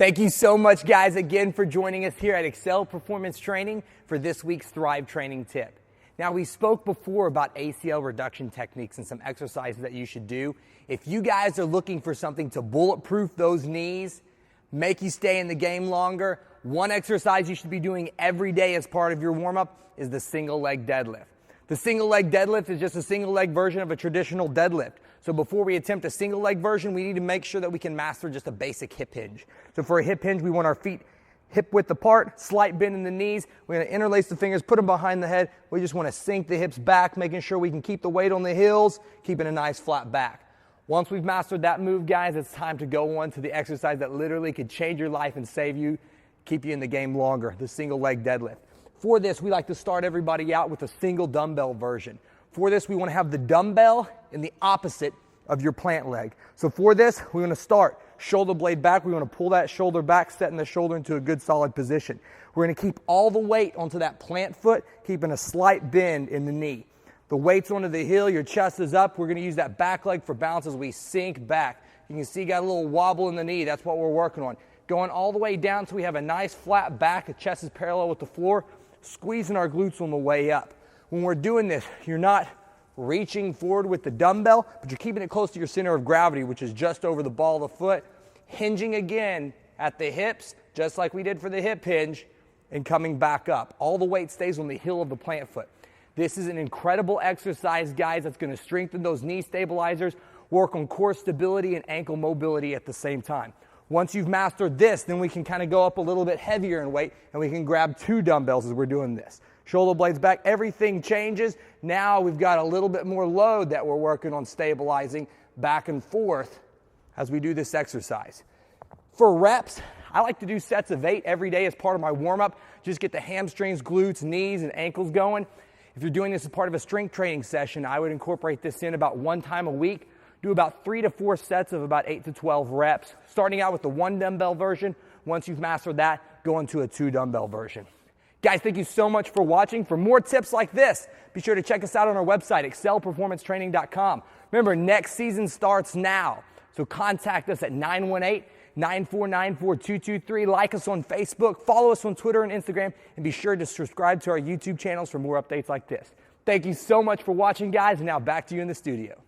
Thank you so much, guys, again for joining us here at Excel Performance Training for this week's Thrive Training Tip. Now, we spoke before about ACL reduction techniques and some exercises that you should do. If you guys are looking for something to bulletproof those knees, make you stay in the game longer, one exercise you should be doing every day as part of your warm-up is the single leg deadlift. The single leg deadlift is just a single leg version of a traditional deadlift. So before we attempt a single leg version, we need to make sure that we can master just a basic hip hinge. So for a hip hinge, we want our feet hip width apart, slight bend in the knees. We're going to interlace the fingers, put them behind the head. We just want to sink the hips back, making sure we can keep the weight on the heels, keeping a nice flat back. Once we've mastered that move, guys, it's time to go on to the exercise that literally could change your life and save you, keep you in the game longer, the single leg deadlift. For this, we like to start everybody out with a single dumbbell version. For this, we want to have the dumbbell in the opposite of your plant leg. So for this, we're going to start shoulder blade back. We want to pull that shoulder back, setting the shoulder into a good solid position. We're going to keep all the weight onto that plant foot, keeping a slight bend in the knee. The weight's onto the heel, your chest is up. We're going to use that back leg for balance as we sink back. You can see you got a little wobble in the knee. That's what we're working on. Going all the way down so we have a nice flat back. The chest is parallel with the floor. Squeezing our glutes on the way up. When we're doing this, you're not reaching forward with the dumbbell, but you're keeping it close to your center of gravity, which is just over the ball of the foot. Hinging again at the hips, just like we did for the hip hinge, and coming back up. All the weight stays on the heel of the plant foot. This is an incredible exercise, guys, that's going to strengthen those knee stabilizers, work on core stability and ankle mobility at the same time. Once you've mastered this, then we can kind of go up a little bit heavier in weight, and we can grab 2 dumbbells as we're doing this. Shoulder blades back, everything changes. Now we've got a little bit more load that we're working on stabilizing back and forth as we do this exercise. For reps, I like to do sets of 8 every day as part of my warm-up. Just get the hamstrings, glutes, knees, and ankles going. If you're doing this as part of a strength training session, I would incorporate this in about 1 time a week. Do about 3 to 4 sets of about 8 to 12 reps, starting out with the 1 dumbbell version. Once you've mastered that, go into a 2 dumbbell version. Guys, thank you so much for watching. For more tips like this, be sure to check us out on our website, excelperformancetraining.com. Remember, next season starts now, so contact us at 918-949-4223. Like us on Facebook, follow us on Twitter and Instagram, and be sure to subscribe to our YouTube channels for more updates like this. Thank you so much for watching, guys, and now back to you in the studio.